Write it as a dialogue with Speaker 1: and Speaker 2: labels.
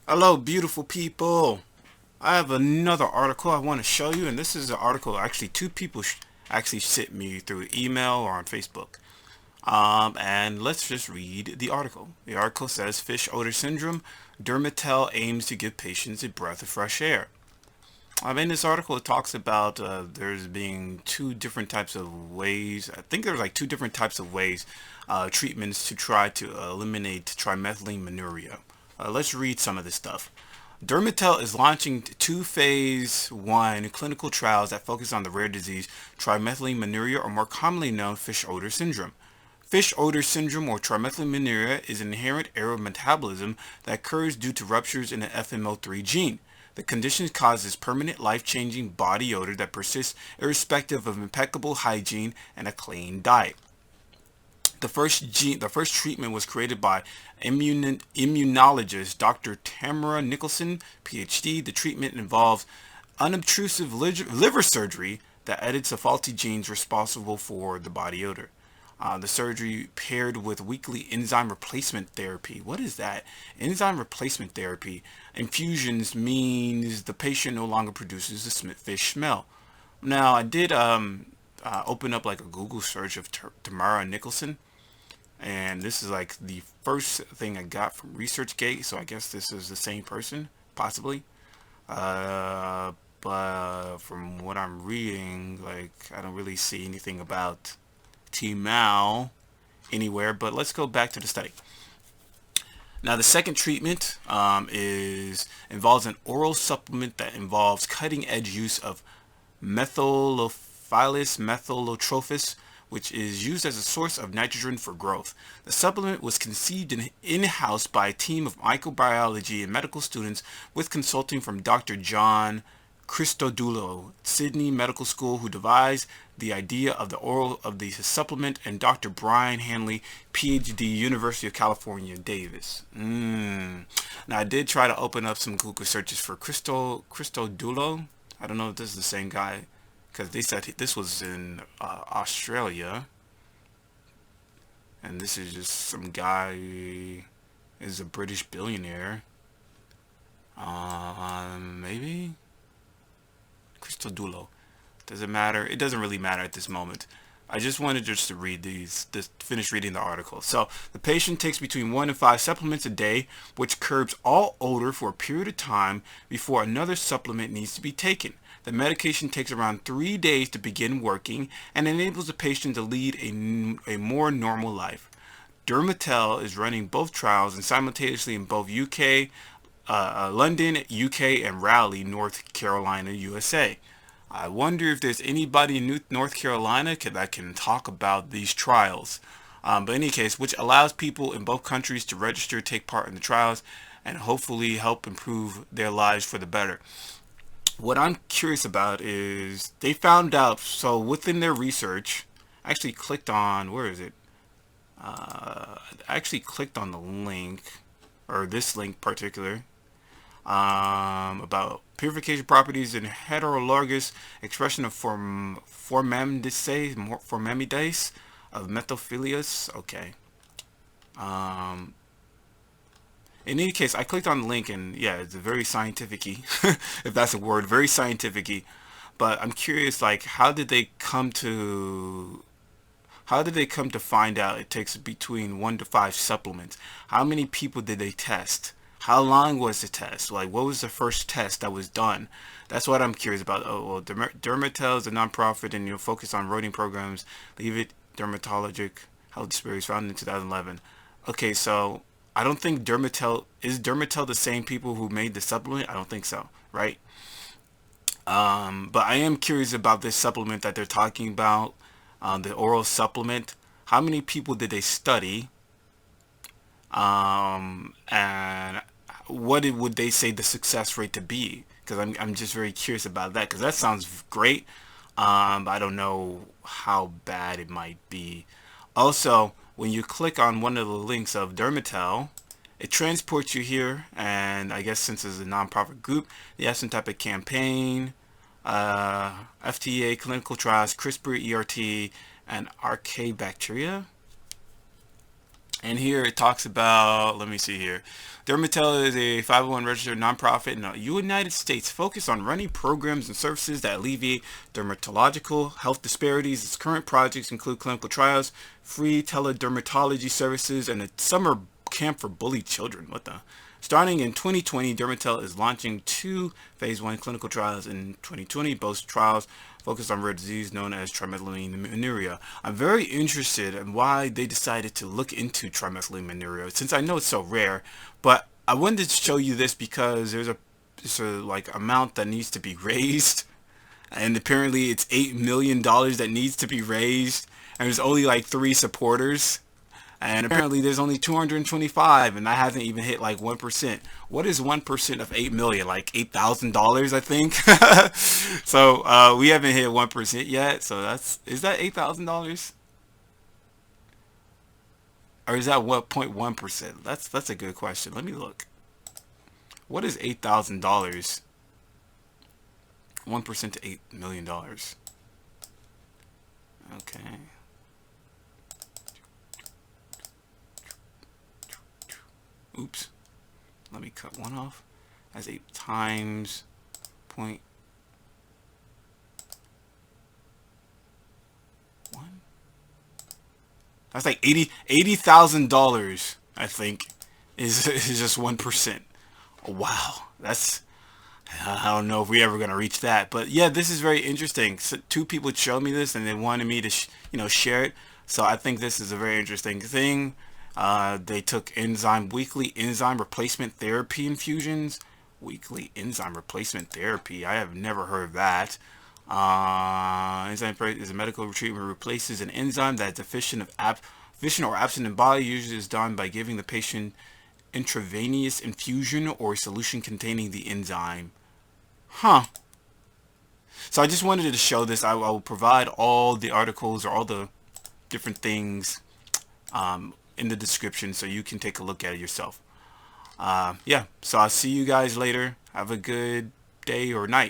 Speaker 1: Hello, beautiful people. I have another article I want to show you, and this is an article actually two people actually sent me through email or on Facebook. And let's just read the article. The article says fish odor syndrome. Dermetel aims to give patients a breath of fresh air. In this article, it talks about there's being two different types of ways. I think there's like two different types of ways, treatments to try to eliminate trimethylene. Let's read some of this stuff. Dermetel is launching two phase 1 clinical trials that focus on the rare disease trimethylene, or more commonly known fish odor syndrome. Fish odor syndrome or trimethylmenuria is an inherent error of metabolism that occurs due to ruptures in the FMO3 gene. The condition causes permanent life-changing body odor that persists irrespective of impeccable hygiene and a clean diet. The first treatment was created by immunologist Dr. Tamara Nicholson, PhD. The treatment involves unobtrusive liver surgery that edits the faulty genes responsible for the body odor. The surgery paired with weekly enzyme replacement therapy. What is that? Enzyme replacement therapy. Infusions means the patient no longer produces the fish smell. Now, I did open up like a Google search of Tamara Nicholson, and this is like the first thing I got from ResearchGate, so I guess this is the same person, possibly. But from what I'm reading, like I don't really see anything about T-Mal anywhere. But let's go back to the study. Now, the second treatment involves an oral supplement that involves cutting-edge use of methylophilus methylotrophis, which is used as a source of nitrogen for growth. The supplement was conceived in-house by a team of microbiology and medical students with consulting from Dr. John Christodoulou, Sydney Medical School, who devised the idea of the supplement, and Dr. Brian Hanley, PhD, University of California, Davis. Now, I did try to open up some Google searches for Christodoulou. I don't know if this is the same guy, because they said this was in Australia, and this is just some guy is a British billionaire. Maybe Christodoulou. Doesn't matter. It doesn't really matter at this moment. I just wanted just to read finish reading the article. So, the patient takes between 1 and 5 supplements a day, which curbs all odor for a period of time before another supplement needs to be taken. The medication takes around 3 days to begin working and enables the patient to lead a more normal life. Dermetel is running both trials and simultaneously in both London, UK, and Raleigh, North Carolina, USA. I wonder if there's anybody in North Carolina that can talk about these trials. But in any case, which allows people in both countries to register, take part in the trials, and hopefully help improve their lives for the better. What I'm curious about is they found out, so within their research, I actually clicked on, where is it? I actually clicked on the link, or this link particular, about purification properties in heterologous expression of formamidase of methophilus. Okay. In any case, I clicked on the link, and yeah, it's very scientific-y, if that's a word, very scientific-y. But I'm curious, like, how did they come to find out it takes between 1 to 5 supplements? How many people did they test? How long was the test? Like, what was the first test that was done? That's what I'm curious about. Oh, well, Dermetel is a nonprofit and you'll focus on rodent programs. Leave it dermatologic health disparities founded in 2011. Okay, so I don't think is Dermetel the same people who made the supplement? I don't think so, right? But I am curious about this supplement that they're talking about, the oral supplement. How many people did they study? And would they say the success rate to be? Because I'm just very curious about that, because that sounds great. But I don't know how bad it might be. Also, when you click on one of the links of Dermetel, it transports you here, and I guess since it's a nonprofit group, they have some type of campaign, FDA clinical trials, CRISPR, ERT, and archaea bacteria. And here it talks about, let me see here. Dermetel is a 501 registered nonprofit in the United States focused on running programs and services that alleviate dermatological health disparities. Its current projects include clinical trials, free teledermatology services, and a summer camp for bullied children. What the? Starting in 2020, Dermetel is launching two phase 1 clinical trials in 2020. Both trials focused on rare disease known as trimethylaminuria. I'm very interested in why they decided to look into trimethylaminuria, since I know it's so rare. But I wanted to show you this because there's a like amount that needs to be raised, and apparently it's $8 million that needs to be raised, and there's only like 3 supporters. And apparently there's only 225, and that hasn't even hit like 1%. What is 1% of 8 million? Like $8,000, I think. So we haven't hit 1% yet. So is that $8,000? Or is that what 0.1%? That's a good question. Let me look. What is $8,000? 1% to $8 million. Okay. Oops. Let me cut one off. That's 8 times point 1. That's like $80,000. I think is just 1%. Wow, that's, I don't know if we're ever gonna reach that. But yeah, this is very interesting. So 2 people showed me this and they wanted me to share it. So I think this is a very interesting thing. They took weekly enzyme replacement therapy infusions. Weekly enzyme replacement therapy. I have never heard of that. Enzyme is a medical treatment that replaces an enzyme that is deficient or absent in body. Usually is done by giving the patient intravenous infusion or a solution containing the enzyme. Huh. So I just wanted to show this. I will provide all the articles or all the different things in the description so you can take a look at it yourself. Yeah, so I'll see you guys later. Have a good day or night.